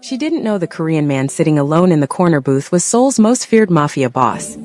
She didn't know the Korean man sitting alone in the corner booth was Seoul's most feared mafia boss.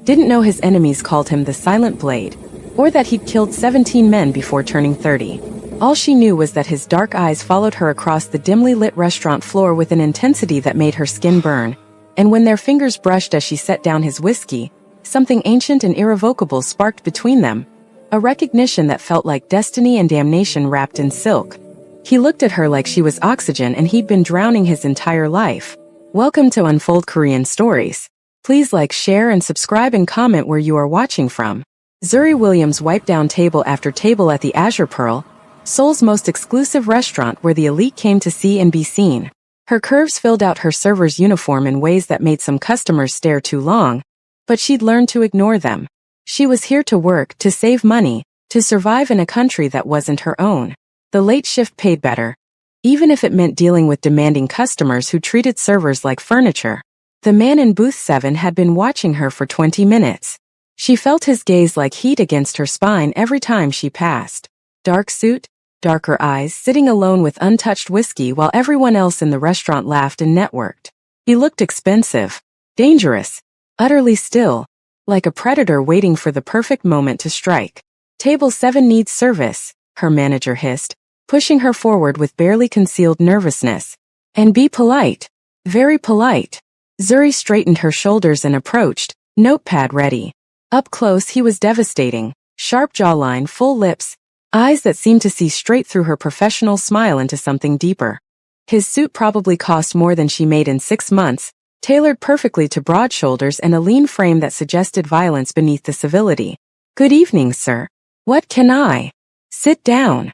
Didn't know his enemies called him the Silent Blade, or that he'd killed 17 men before turning 30. All she knew was that his dark eyes followed her across the dimly lit restaurant floor with an intensity that made her skin burn, and when their fingers brushed as she set down his whiskey, something ancient and irrevocable sparked between them, a recognition that felt like destiny and damnation wrapped in silk. He looked at her like she was oxygen and he'd been drowning his entire life. Welcome to Unfold Korean Stories. Please like, share, and subscribe and comment where you are watching from. Zuri Williams wiped down table after table at the Azure Pearl, Seoul's most exclusive restaurant where the elite came to see and be seen. Her curves filled out her server's uniform in ways that made some customers stare too long, but she'd learned to ignore them. She was here to work, to save money, to survive in a country that wasn't her own. The late shift paid better, even if it meant dealing with demanding customers who treated servers like furniture. The man in booth 7 had been watching her for 20 minutes. She felt his gaze like heat against her spine every time she passed. Dark suit, darker eyes, sitting alone with untouched whiskey while everyone else in the restaurant laughed and networked. He looked expensive, dangerous, utterly still, like a predator waiting for the perfect moment to strike. Table 7 needs service, her manager hissed, pushing her forward with barely concealed nervousness. And be polite. Very polite. Zuri straightened her shoulders and approached, notepad ready. Up close he was devastating, sharp jawline, full lips, eyes that seemed to see straight through her professional smile into something deeper. His suit probably cost more than she made in 6 months, tailored perfectly to broad shoulders and a lean frame that suggested violence beneath the civility. Good evening, sir. What can I? Sit down.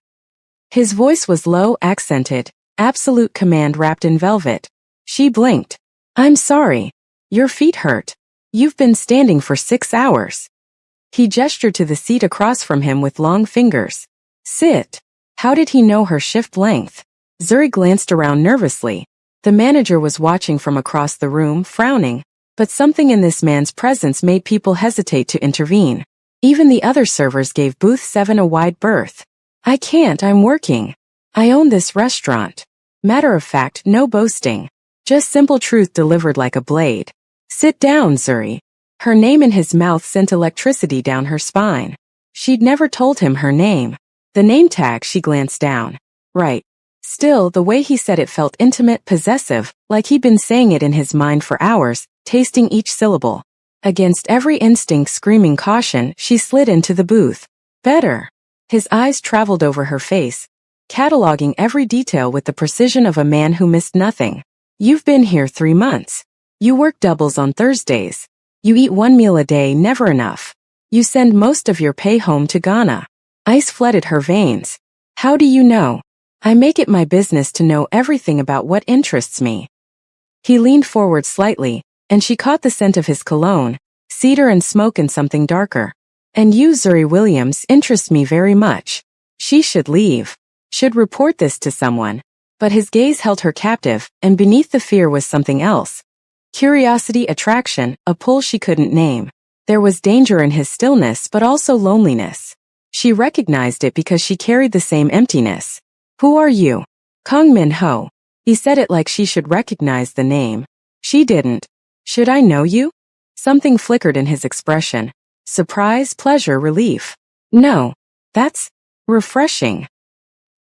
His voice was low, accented, absolute command wrapped in velvet. She blinked. I'm sorry. Your feet hurt. You've been standing for 6 hours. He gestured to the seat across from him with long fingers. Sit. How did he know her shift length? Zuri glanced around nervously. The manager was watching from across the room, frowning, but something in this man's presence made people hesitate to intervene. Even the other servers gave booth 7 a wide berth. I can't, I'm working. I own this restaurant. Matter of fact, no boasting. Just simple truth delivered like a blade. Sit down, Zuri. Her name in his mouth sent electricity down her spine. She'd never told him her name. The name tag, she glanced down. Right. Still, the way he said it felt intimate, possessive, like he'd been saying it in his mind for hours, tasting each syllable. Against every instinct screaming caution, she slid into the booth. Better. His eyes traveled over her face, cataloging every detail with the precision of a man who missed nothing. You've been here 3 months. You work doubles on Thursdays. You eat 1 meal a day, never enough. You send most of your pay home to Ghana. Ice flooded her veins. How do you know? I make it my business to know everything about what interests me. He leaned forward slightly, and she caught the scent of his cologne, cedar and smoke and something darker. And you, Zuri Williams, interest me very much. She should leave. Should report this to someone. But his gaze held her captive, and beneath the fear was something else. Curiosity, attraction, a pull she couldn't name. There was danger in his stillness but also loneliness. She recognized it because she carried the same emptiness. Who are you? Kang Min-ho. He said it like she should recognize the name. She didn't. Should I know you? Something flickered in his expression. Surprise, pleasure, relief. No. That's refreshing.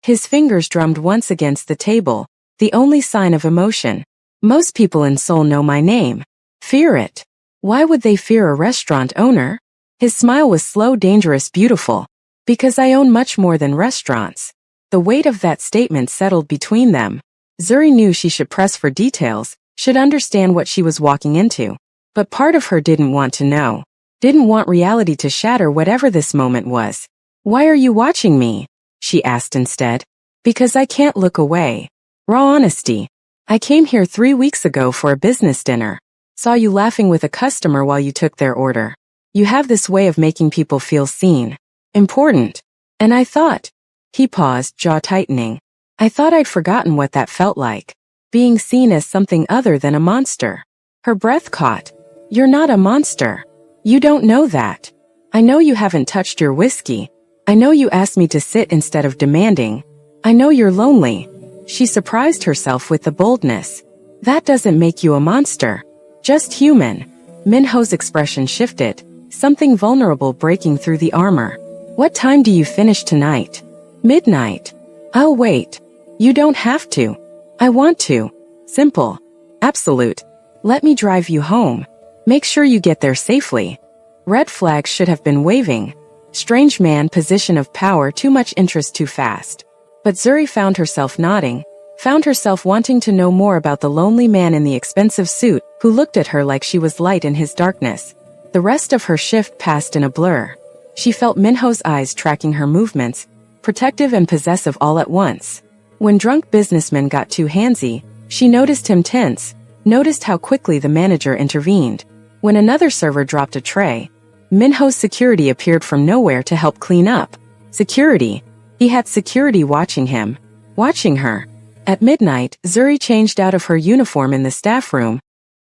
His fingers drummed once against the table, the only sign of emotion. Most people in Seoul know my name. Fear it. Why would they fear a restaurant owner? His smile was slow, dangerous, beautiful. Because I own much more than restaurants. The weight of that statement settled between them. Zuri knew she should press for details, should understand what she was walking into. But part of her didn't want to know. Didn't want reality to shatter whatever this moment was. Why are you watching me? She asked instead. Because I can't look away. Raw honesty. I came here 3 weeks ago for a business dinner. Saw you laughing with a customer while you took their order. You have this way of making people feel seen. Important. And I thought. He paused, jaw tightening. I thought I'd forgotten what that felt like. Being seen as something other than a monster. Her breath caught. You're not a monster. You don't know that. I know you haven't touched your whiskey. I know you asked me to sit instead of demanding. I know you're lonely. She surprised herself with the boldness. That doesn't make you a monster. Just human. Minho's expression shifted, something vulnerable breaking through the armor. What time do you finish tonight? Midnight. I'll wait. You don't have to. I want to. Simple. Absolute. Let me drive you home. Make sure you get there safely. Red flags should have been waving. Strange man, position of power, too much interest too fast. But Zuri found herself nodding, found herself wanting to know more about the lonely man in the expensive suit who looked at her like she was light in his darkness. The rest of her shift passed in a blur. She felt Minho's eyes tracking her movements, protective and possessive all at once. When drunk businessman got too handsy, she noticed him tense, noticed how quickly the manager intervened. When another server dropped a tray, Minho's security appeared from nowhere to help clean up. Security. He had security watching him, watching her. At midnight, Zuri changed out of her uniform in the staff room,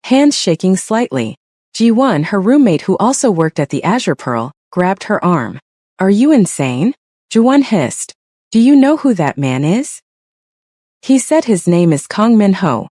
hands shaking slightly. Ji-won, her roommate who also worked at the Azure Pearl, grabbed her arm. Are you insane? Ji-won hissed. Do you know who that man is? He said his name is Kang Minho.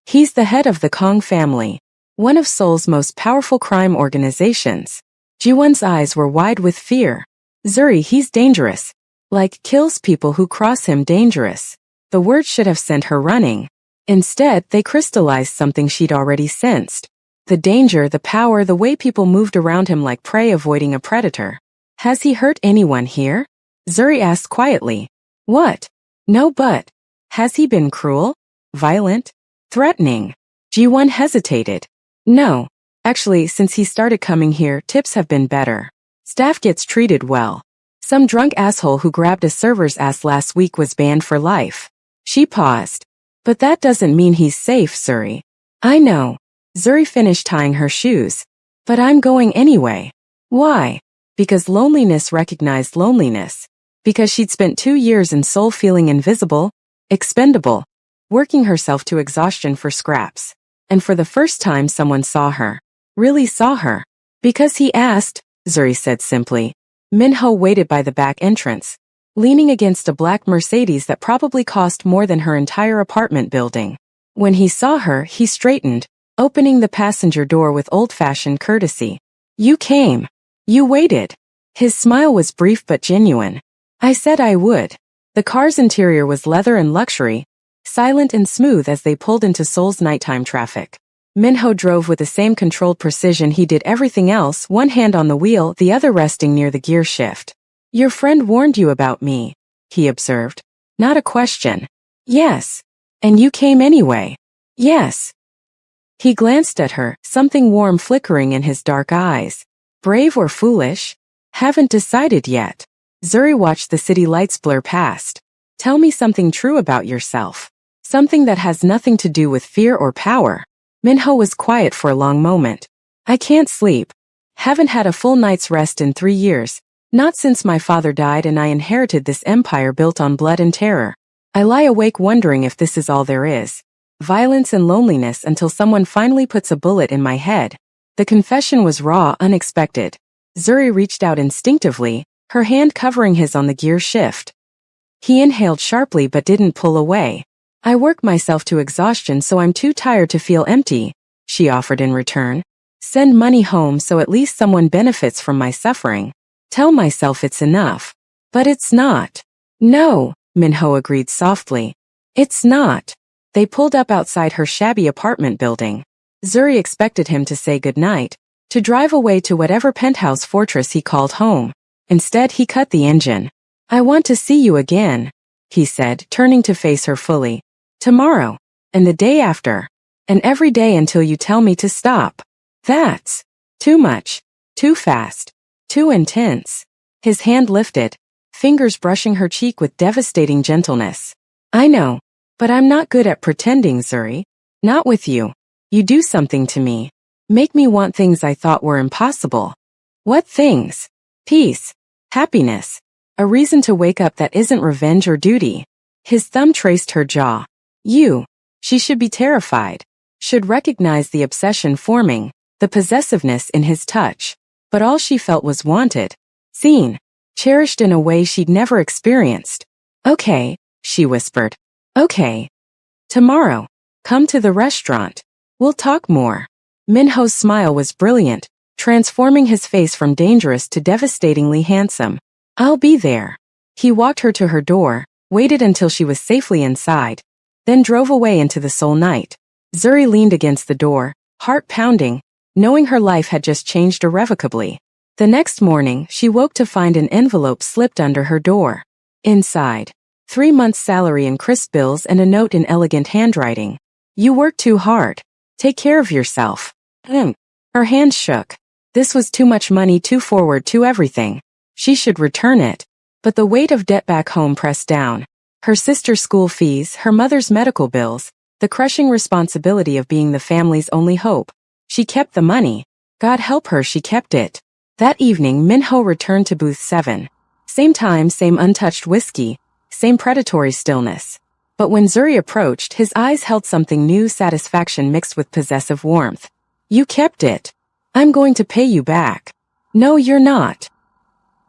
He's the head of the Kang family, one of Seoul's most powerful crime organizations. Ji-won's eyes were wide with fear. Zuri, he's dangerous. Like kills people who cross him, dangerous. The words should have sent her running. Instead, they crystallized something she'd already sensed. The danger, the power, the way people moved around him like prey avoiding a predator. Has he hurt anyone here? Zuri asked quietly. What? No, but. Has he been cruel? Violent? Threatening? Ji-won hesitated. No. Actually, since he started coming here, tips have been better. Staff gets treated well. Some drunk asshole who grabbed a server's ass last week was banned for life. She paused. But that doesn't mean he's safe, Zuri. I know. Zuri finished tying her shoes. But I'm going anyway. Why? Because loneliness recognized loneliness. Because she'd spent 2 years in Seoul feeling invisible, expendable, working herself to exhaustion for scraps. And for the first time someone saw her. Really saw her. Because he asked, Zuri said simply. Minho waited by the back entrance, leaning against a black Mercedes that probably cost more than her entire apartment building. When he saw her, he straightened, opening the passenger door with old-fashioned courtesy. You came. You waited. His smile was brief but genuine. I said I would. The car's interior was leather and luxury, silent and smooth as they pulled into Seoul's nighttime traffic. Minho drove with the same controlled precision he did everything else, one hand on the wheel, the other resting near the gear shift. Your friend warned you about me, he observed. Not a question. Yes. And you came anyway. Yes. He glanced at her, something warm flickering in his dark eyes. Brave or foolish? Haven't decided yet. Zuri watched the city lights blur past. Tell me something true about yourself. Something that has nothing to do with fear or power. Minho was quiet for a long moment. I can't sleep. Haven't had a full night's rest in 3 years. Not since my father died and I inherited this empire built on blood and terror. I lie awake wondering if this is all there is. Violence and loneliness until someone finally puts a bullet in my head. The confession was raw, unexpected. Zuri reached out instinctively, her hand covering his on the gear shift. He inhaled sharply but didn't pull away. I work myself to exhaustion so I'm too tired to feel empty, she offered in return. Send money home so at least someone benefits from my suffering. Tell myself it's enough. But it's not. No, Minho agreed softly. It's not. They pulled up outside her shabby apartment building. Zuri expected him to say goodnight, to drive away to whatever penthouse fortress he called home. Instead, he cut the engine. I want to see you again, he said, turning to face her fully. Tomorrow. And the day after. And every day until you tell me to stop. That's too much. Too fast. Too intense. His hand lifted, fingers brushing her cheek with devastating gentleness. I know. But I'm not good at pretending, Zuri. Not with you. You do something to me. Make me want things I thought were impossible. What things? Peace. Happiness. A reason to wake up that isn't revenge or duty. His thumb traced her jaw. You. She should be terrified. Should recognize the obsession forming, the possessiveness in his touch. But all she felt was wanted. Seen. Cherished in a way she'd never experienced. Okay, she whispered. Okay. Tomorrow. Come to the restaurant. We'll talk more. Minho's smile was brilliant, transforming his face from dangerous to devastatingly handsome. I'll be there. He walked her to her door, waited until she was safely inside, then drove away into the Seoul night. Zuri leaned against the door, heart pounding, knowing her life had just changed irrevocably. The next morning, she woke to find an envelope slipped under her door. Inside, 3 months' salary in crisp bills and a note in elegant handwriting. You work too hard. Take care of yourself. Her hands shook. This was too much money, too forward, too everything. She should return it. But the weight of debt back home pressed down. Her sister's school fees, her mother's medical bills, the crushing responsibility of being the family's only hope. She kept the money. God help her, she kept it. That evening, Minho returned to booth 7. Same time, same untouched whiskey, same predatory stillness. But when Zuri approached, his eyes held something new, satisfaction mixed with possessive warmth. You kept it. I'm going to pay you back. No, you're not.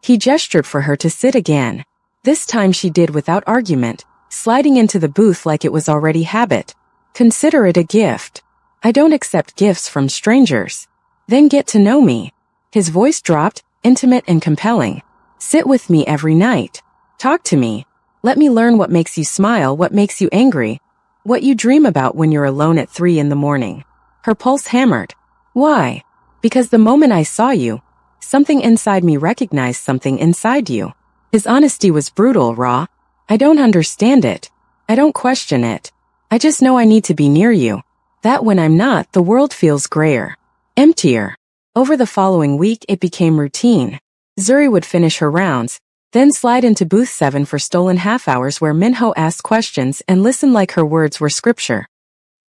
He gestured for her to sit again. This time she did without argument, sliding into the booth like it was already habit. Consider it a gift. I don't accept gifts from strangers. Then get to know me. His voice dropped, intimate and compelling. Sit with me every night. Talk to me. Let me learn what makes you smile, what makes you angry, what you dream about when you're alone at 3 in the morning. Her pulse hammered. Why? Because the moment I saw you, something inside me recognized something inside you. His honesty was brutal, raw. I don't understand it. I don't question it. I just know I need to be near you. That when I'm not, the world feels grayer, emptier. Over the following week, it became routine. Zuri would finish her rounds, then slide into booth 7 for stolen half hours where Minho asked questions and listened like her words were scripture.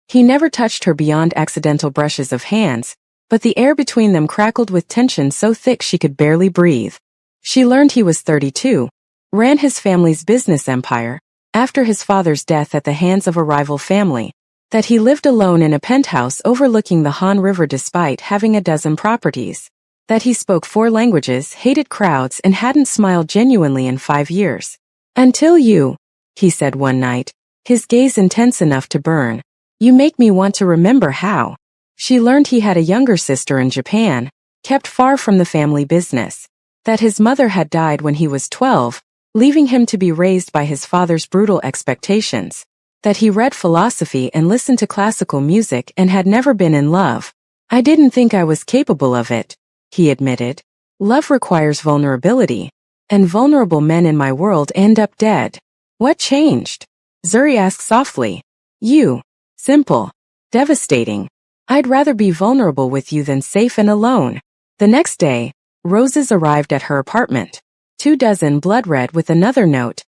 He never touched her beyond accidental brushes of hands, but the air between them crackled with tension so thick she could barely breathe. She learned he was 32, ran his family's business empire, after his father's death at the hands of a rival family, that he lived alone in a penthouse overlooking the Han River despite having a dozen properties, that he spoke 4 languages, hated crowds, and hadn't smiled genuinely in 5 years. Until you, he said one night, his gaze intense enough to burn. You make me want to remember how. She learned he had a younger sister in Japan, kept far from the family business, that his mother had died when he was 12, leaving him to be raised by his father's brutal expectations, that he read philosophy and listened to classical music and had never been in love. I didn't think I was capable of it, he admitted. Love requires vulnerability, and vulnerable men in my world end up dead. What changed? Zuri asked softly. You. Simple. Devastating. I'd rather be vulnerable with you than safe and alone. The next day, roses arrived at her apartment. 2 dozen blood red with another note.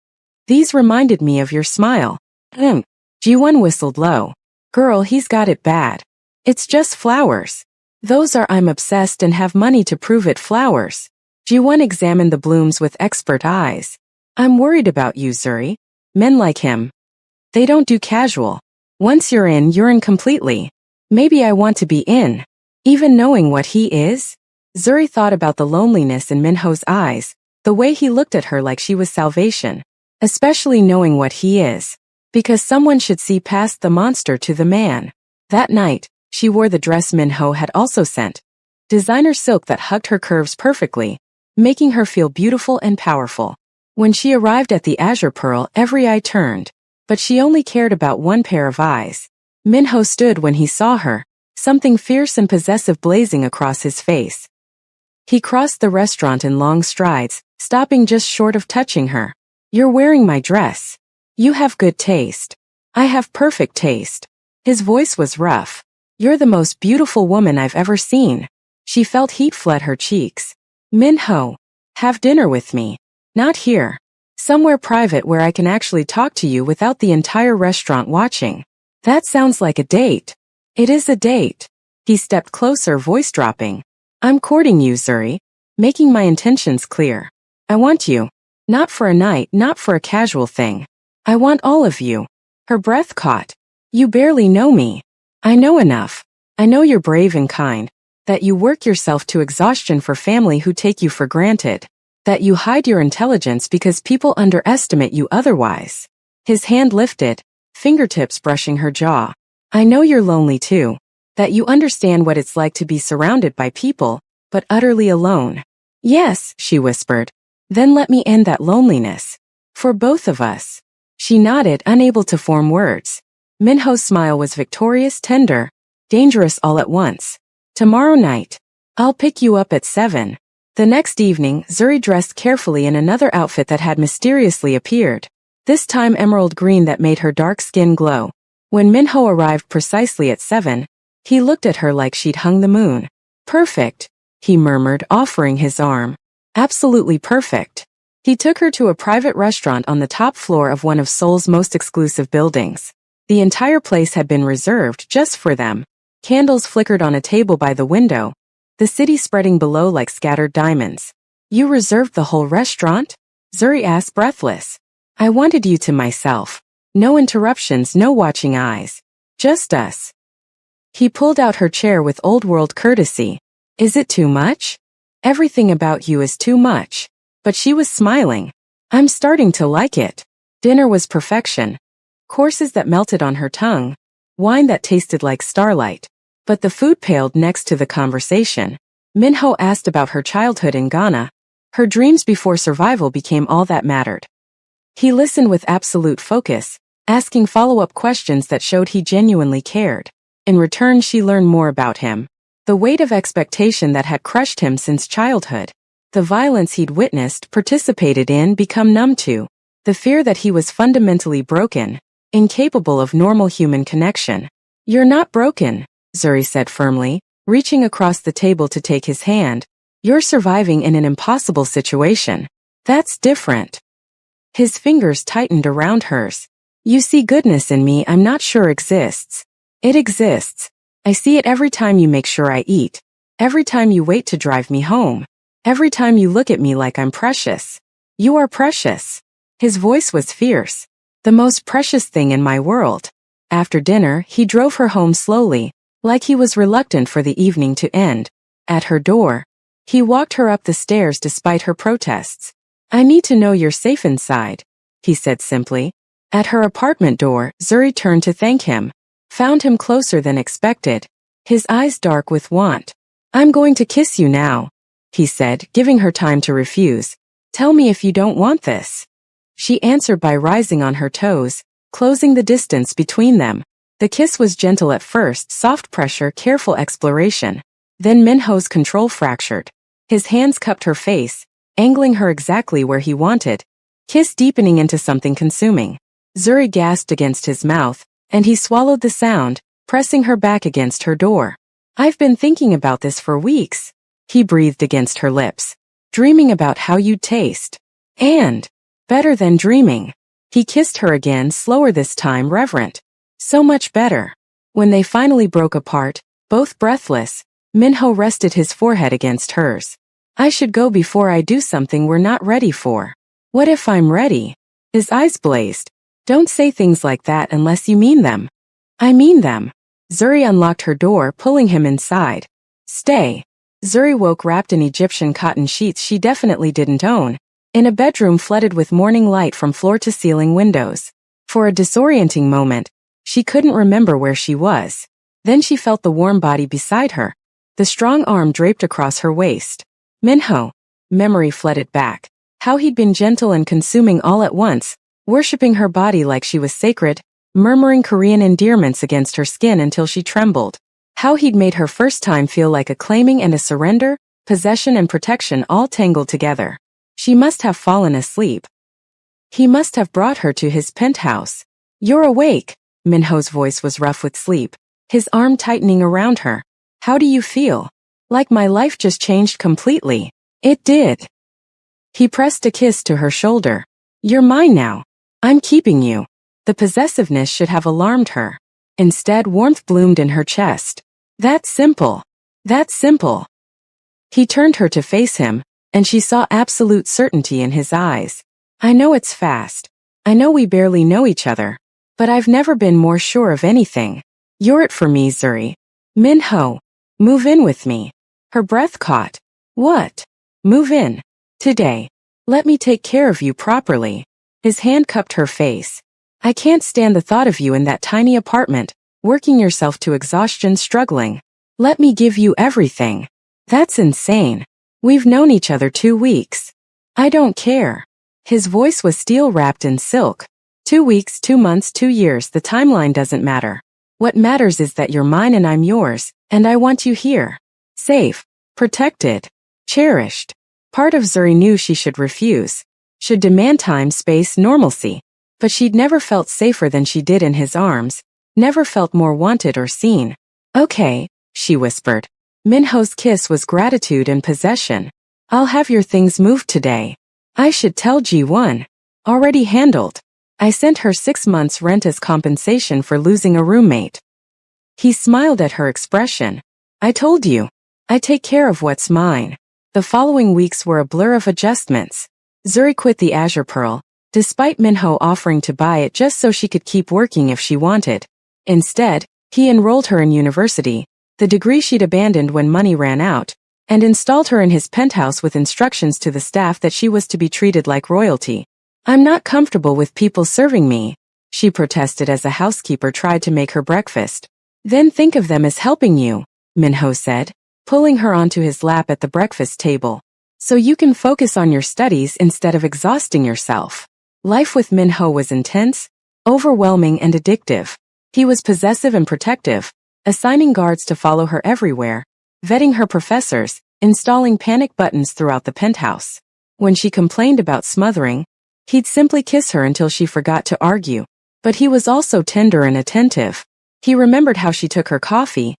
These reminded me of your smile. Ji-won whistled low. Girl, he's got it bad. It's just flowers. Those are I'm obsessed and have money to prove it flowers. Ji-won examined the blooms with expert eyes. I'm worried about you, Zuri. Men like him. They don't do casual. Once you're in completely. Maybe I want to be in. Even knowing what he is? Zuri thought about the loneliness in Minho's eyes, the way he looked at her like she was salvation. Especially knowing what he is. Because someone should see past the monster to the man. That night, she wore the dress Minho had also sent. Designer silk that hugged her curves perfectly, making her feel beautiful and powerful. When she arrived at the Azure Pearl, every eye turned. But she only cared about one pair of eyes. Minho stood when he saw her, something fierce and possessive blazing across his face. He crossed the restaurant in long strides, stopping just short of touching her. You're wearing my dress. You have good taste. I have perfect taste. His voice was rough. You're the most beautiful woman I've ever seen. She felt heat flood her cheeks. Minho, have dinner with me. Not here. Somewhere private where I can actually talk to you without the entire restaurant watching. That sounds like a date. It is a date. He stepped closer, voice dropping. I'm courting you, Zuri. Making my intentions clear. I want you. Not for a night, not for a casual thing. I want all of you. Her breath caught. You barely know me. I know enough. I know you're brave and kind. That you work yourself to exhaustion for family who take you for granted. That you hide your intelligence because people underestimate you otherwise. His hand lifted, fingertips brushing her jaw. I know you're lonely too. That you understand what it's like to be surrounded by people, but utterly alone. Yes, she whispered. Then let me end that loneliness. For both of us. She nodded, unable to form words. Minho's smile was victorious, tender, dangerous all at once. Tomorrow night. I'll pick you up at 7. The next evening, Zuri dressed carefully in another outfit that had mysteriously appeared. This time emerald green that made her dark skin glow. When Minho arrived precisely at 7, he looked at her like she'd hung the moon. Perfect, he murmured, offering his arm. Absolutely perfect. He took her to a private restaurant on the top floor of one of Seoul's most exclusive buildings. The entire place had been reserved just for them. Candles flickered on a table by the window, the city spreading below like scattered diamonds. You reserved the whole restaurant? Zuri asked, breathless. I wanted you to myself. No interruptions, no watching eyes. Just us. He pulled out her chair with old-world courtesy. Is it too much? Everything about you is too much. But she was smiling. I'm starting to like it. Dinner was perfection. Courses that melted on her tongue. Wine that tasted like starlight. But the food paled next to the conversation. Minho asked about her childhood in Ghana. Her dreams before survival became all that mattered. He listened with absolute focus, asking follow-up questions that showed he genuinely cared. In return, she learned more about him. The weight of expectation that had crushed him since childhood. The violence he'd witnessed, participated in, become numb to. The fear that he was fundamentally broken, incapable of normal human connection. You're not broken, Zuri said firmly, reaching across the table to take his hand. You're surviving in an impossible situation. That's different. His fingers tightened around hers. You see goodness in me I'm not sure exists. It exists. I see it every time you make sure I eat. Every time you wait to drive me home. Every time you look at me like I'm precious. You are precious. His voice was fierce. The most precious thing in my world. After dinner, he drove her home slowly, like he was reluctant for the evening to end. At her door, he walked her up the stairs despite her protests. I need to know you're safe inside, he said simply. At her apartment door, Zuri turned to thank him. Found him closer than expected, his eyes dark with want. I'm going to kiss you now, he said, giving her time to refuse. Tell me if you don't want this. She answered by rising on her toes, closing the distance between them. The kiss was gentle at first, soft pressure, careful exploration. Then Minho's control fractured. His hands cupped her face, angling her exactly where he wanted. Kiss deepening into something consuming. Zuri gasped against his mouth, and he swallowed the sound, pressing her back against her door. I've been thinking about this for weeks. He breathed against her lips. Dreaming about how you'd taste. And, better than dreaming. He kissed her again, slower this time, reverent. So much better. When they finally broke apart, both breathless, Minho rested his forehead against hers. I should go before I do something we're not ready for. What if I'm ready? His eyes blazed. Don't say things like that unless you mean them. I mean them. Zuri unlocked her door, pulling him inside. Stay. Zuri woke wrapped in Egyptian cotton sheets she definitely didn't own, in a bedroom flooded with morning light from floor to ceiling windows. For a disorienting moment, she couldn't remember where she was. Then she felt the warm body beside her, the strong arm draped across her waist. Minho. Memory flooded back. How he'd been gentle and consuming all at once, worshipping her body like she was sacred, murmuring Korean endearments against her skin until she trembled. How he'd made her first time feel like a claiming and a surrender, possession and protection all tangled together. She must have fallen asleep. He must have brought her to his penthouse. You're awake. Minho's voice was rough with sleep, his arm tightening around her. How do you feel? Like my life just changed completely. It did. He pressed a kiss to her shoulder. You're mine now. I'm keeping you. The possessiveness should have alarmed her. Instead, warmth bloomed in her chest. That's simple. That's simple. He turned her to face him, and she saw absolute certainty in his eyes. I know it's fast. I know we barely know each other. But I've never been more sure of anything. You're it for me, Zuri. Minho. Move in with me. Her breath caught. What? Move in. Today. Let me take care of you properly. His hand cupped her face. I can't stand the thought of you in that tiny apartment, working yourself to exhaustion, struggling. Let me give you everything. That's insane. We've known each other 2 weeks. I don't care. His voice was steel-wrapped in silk. 2 weeks, 2 months, 2 years, the timeline doesn't matter. What matters is that you're mine and I'm yours, and I want you here. Safe, protected, cherished. Part of Zuri knew she should refuse, should demand time, space, normalcy. But she'd never felt safer than she did in his arms, never felt more wanted or seen. Okay, she whispered. Minho's kiss was gratitude and possession. I'll have your things moved today. I should tell G1. Already handled. I sent her 6 months' rent as compensation for losing a roommate. He smiled at her expression. I told you. I take care of what's mine. The following weeks were a blur of adjustments. Zuri quit the Azure Pearl, despite Minho offering to buy it just so she could keep working if she wanted. Instead, he enrolled her in university, the degree she'd abandoned when money ran out, and installed her in his penthouse with instructions to the staff that she was to be treated like royalty. I'm not comfortable with people serving me, she protested as a housekeeper tried to make her breakfast. Then think of them as helping you, Minho said, pulling her onto his lap at the breakfast table. So you can focus on your studies instead of exhausting yourself. Life with Minho was intense, overwhelming and addictive. He was possessive and protective, assigning guards to follow her everywhere, vetting her professors, installing panic buttons throughout the penthouse. When she complained about smothering, he'd simply kiss her until she forgot to argue. But he was also tender and attentive. He remembered how she took her coffee,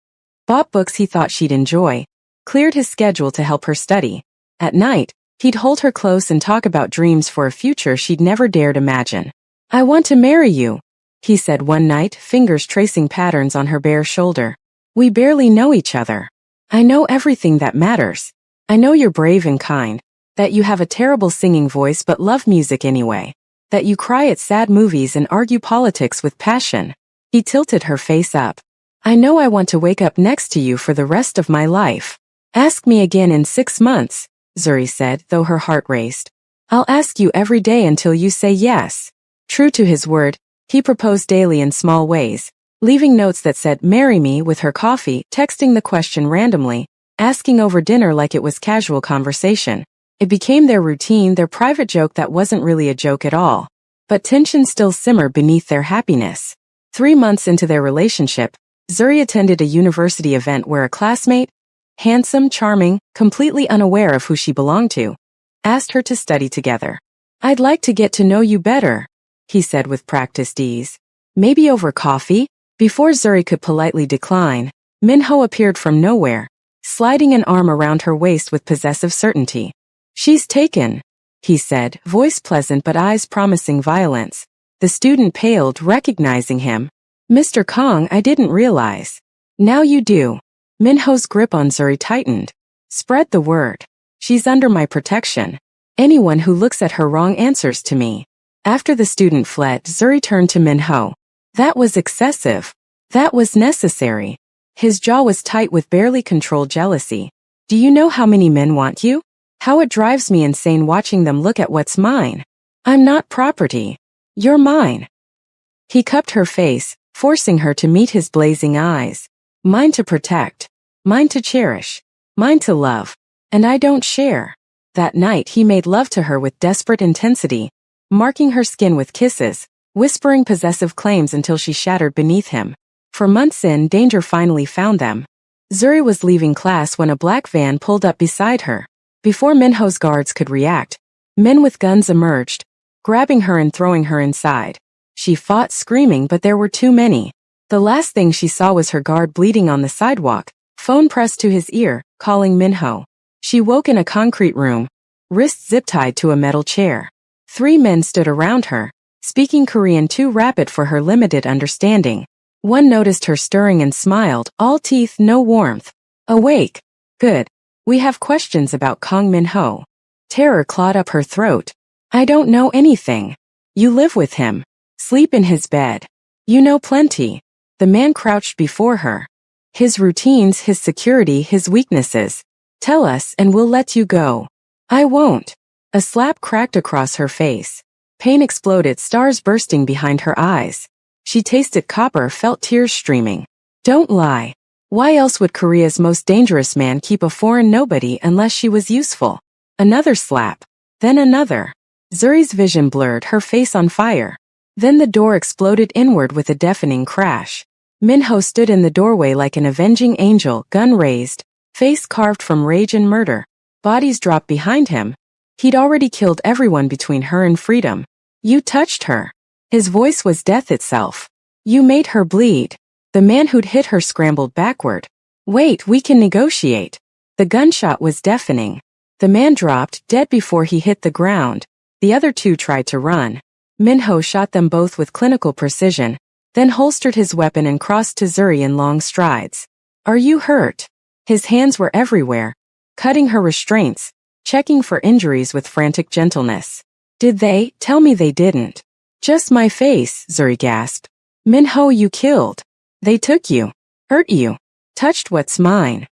bought books he thought she'd enjoy, cleared his schedule to help her study. At night, he'd hold her close and talk about dreams for a future she'd never dared imagine. I want to marry you, he said one night, fingers tracing patterns on her bare shoulder. We barely know each other. I know everything that matters. I know you're brave and kind, that you have a terrible singing voice but love music anyway, that you cry at sad movies and argue politics with passion. He tilted her face up. I know I want to wake up next to you for the rest of my life. Ask me again in 6 months, Zuri said, though her heart raced. I'll ask you every day until you say yes. True to his word, he proposed daily in small ways, leaving notes that said, marry me with her coffee, texting the question randomly, asking over dinner like it was casual conversation. It became their routine, their private joke that wasn't really a joke at all. But tension still simmered beneath their happiness. 3 months into their relationship, Zuri attended a university event where a classmate, handsome, charming, completely unaware of who she belonged to, asked her to study together. I'd like to get to know you better, he said with practiced ease. Maybe over coffee? Before Zuri could politely decline, Minho appeared from nowhere, sliding an arm around her waist with possessive certainty. She's taken, he said, voice pleasant but eyes promising violence. The student paled, recognizing him. Mr. Kong, I didn't realize. Now you do. Minho's grip on Zuri tightened. Spread the word. She's under my protection. Anyone who looks at her wrong answers to me. After the student fled, Zuri turned to Minho. That was excessive. That was necessary. His jaw was tight with barely controlled jealousy. Do you know how many men want you? How it drives me insane watching them look at what's mine. I'm not property. You're mine. He cupped her face, forcing her to meet his blazing eyes. Mine to protect. Mine to cherish. Mine to love. And I don't share. That night he made love to her with desperate intensity, marking her skin with kisses, whispering possessive claims until she shattered beneath him. For months in, danger finally found them. Zuri was leaving class when a black van pulled up beside her. Before Minho's guards could react, men with guns emerged, grabbing her and throwing her inside. She fought, screaming, but there were too many. The last thing she saw was her guard bleeding on the sidewalk, phone pressed to his ear, calling Minho. She woke in a concrete room, wrists zip-tied to a metal chair. 3 men stood around her, speaking Korean too rapid for her limited understanding. One noticed her stirring and smiled, all teeth, no warmth. Awake. Good. We have questions about Kong Minho. Terror clawed up her throat. I don't know anything. You live with him. Sleep in his bed. You know plenty. The man crouched before her. His routines, his security, his weaknesses. Tell us and we'll let you go. I won't. A slap cracked across her face. Pain exploded, stars bursting behind her eyes. She tasted copper, felt tears streaming. Don't lie. Why else would Korea's most dangerous man keep a foreign nobody unless she was useful? Another slap. Then another. Zuri's vision blurred, her face on fire. Then the door exploded inward with a deafening crash. Minho stood in the doorway like an avenging angel, gun raised, face carved from rage and murder. Bodies dropped behind him. He'd already killed everyone between her and freedom. You touched her. His voice was death itself. You made her bleed. The man who'd hit her scrambled backward. Wait, we can negotiate. The gunshot was deafening. The man dropped, dead before he hit the ground. The other two tried to run. Minho shot them both with clinical precision, then holstered his weapon and crossed to Zuri in long strides. Are you hurt? His hands were everywhere, cutting her restraints, checking for injuries with frantic gentleness. Did they? Tell me they didn't. Just my face, Zuri gasped. Minho, you killed. They took you, hurt you, touched what's mine.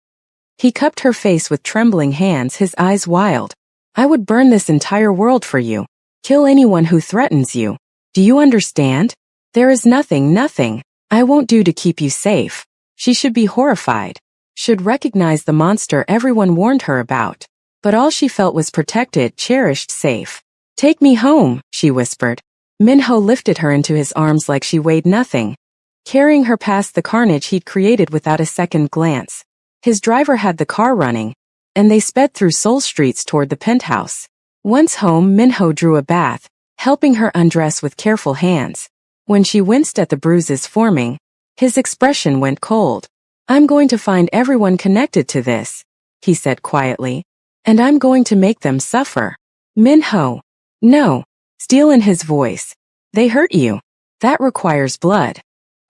He cupped her face with trembling hands, his eyes wild. I would burn this entire world for you. Kill anyone who threatens you. Do you understand? There is nothing I won't do to keep you safe. She should be horrified. Should recognize the monster everyone warned her about. But all she felt was protected, cherished, safe. Take me home, she whispered. Minho lifted her into his arms like she weighed nothing, carrying her past the carnage he'd created without a second glance. His driver had the car running, and they sped through Seoul streets toward the penthouse. Once home, Minho drew a bath, helping her undress with careful hands. When she winced at the bruises forming, his expression went cold. I'm going to find everyone connected to this, he said quietly, and I'm going to make them suffer. Minho. No. Steel in his voice. They hurt you. That requires blood.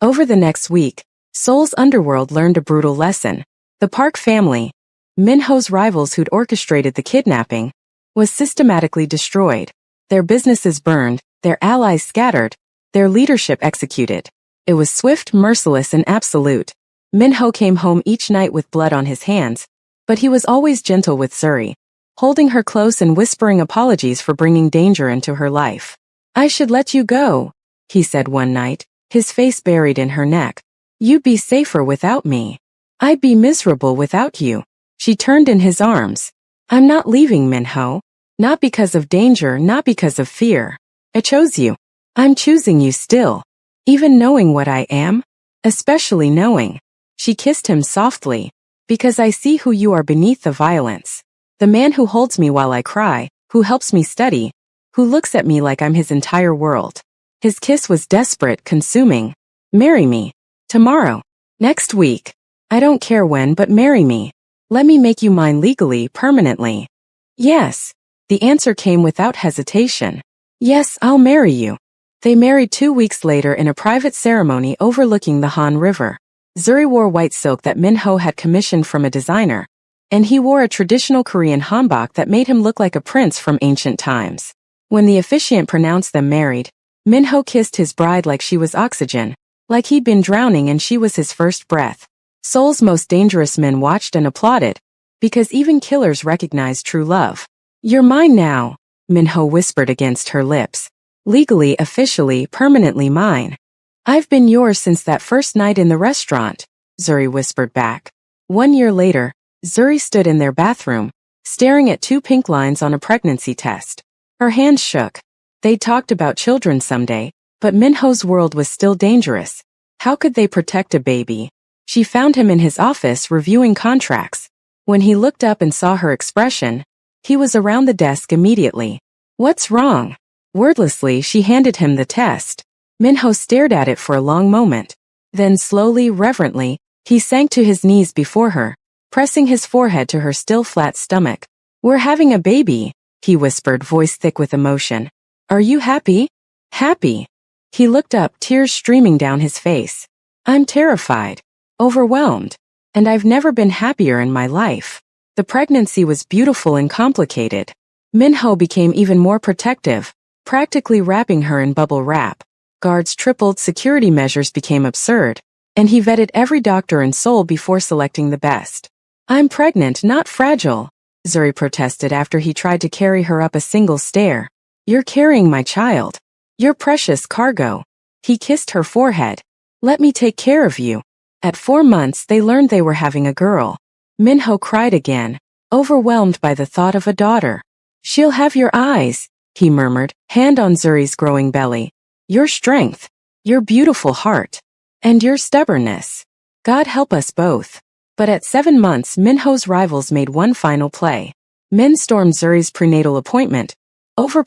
Over the next week, Seoul's underworld learned a brutal lesson. The Park family, Minho's rivals who'd orchestrated the kidnapping, was systematically destroyed. Their businesses burned, their allies scattered, their leadership executed. It was swift, merciless, and absolute. Minho came home each night with blood on his hands, but he was always gentle with Zuri, holding her close and whispering apologies for bringing danger into her life. I should let you go, he said one night, his face buried in her neck. You'd be safer without me. I'd be miserable without you. She turned in his arms. I'm not leaving, Minho. Not because of danger, not because of fear. I chose you. I'm choosing you still. Even knowing what I am? Especially knowing. She kissed him softly. Because I see who you are beneath the violence. The man who holds me while I cry, who helps me study, who looks at me like I'm his entire world. His kiss was desperate, consuming. Marry me. Tomorrow. Next week. I don't care when, but marry me. Let me make you mine legally, permanently. Yes. The answer came without hesitation. Yes, I'll marry you. They married 2 weeks later in a private ceremony overlooking the Han River. Zuri wore white silk that Minho had commissioned from a designer, and he wore a traditional Korean hanbok that made him look like a prince from ancient times. When the officiant pronounced them married, Minho kissed his bride like she was oxygen, like he'd been drowning and she was his first breath. Seoul's most dangerous men watched and applauded, because even killers recognize true love. You're mine now, Minho whispered against her lips. Legally, officially, permanently mine. I've been yours since that first night in the restaurant, Zuri whispered back. 1 year later, Zuri stood in their bathroom, staring at 2 pink lines on a pregnancy test. Her hands shook. They talked about children someday, but Minho's world was still dangerous. How could they protect a baby? She found him in his office reviewing contracts. When he looked up and saw her expression, he was around the desk immediately. What's wrong? Wordlessly, she handed him the test. Minho stared at it for a long moment. Then slowly, reverently, he sank to his knees before her, pressing his forehead to her still flat stomach. We're having a baby, he whispered, voice thick with emotion. Are you happy? Happy. He looked up, tears streaming down his face. I'm terrified. Overwhelmed. And I've never been happier in my life. The pregnancy was beautiful and complicated. Minho became even more protective, practically wrapping her in bubble wrap. Guards tripled, security measures became absurd, and he vetted every doctor in Seoul before selecting the best. I'm pregnant, not fragile, Zuri protested after he tried to carry her up a single stair. You're carrying my child. Your precious cargo. He kissed her forehead. Let me take care of you. At 4 months they learned they were having a girl. Minho cried again, overwhelmed by the thought of a daughter. She'll have your eyes, he murmured, hand on Zuri's growing belly. Your strength, your beautiful heart, and your stubbornness. God help us both. But at 7 months Minho's rivals made one final play. Men stormed Zuri's prenatal appointment, over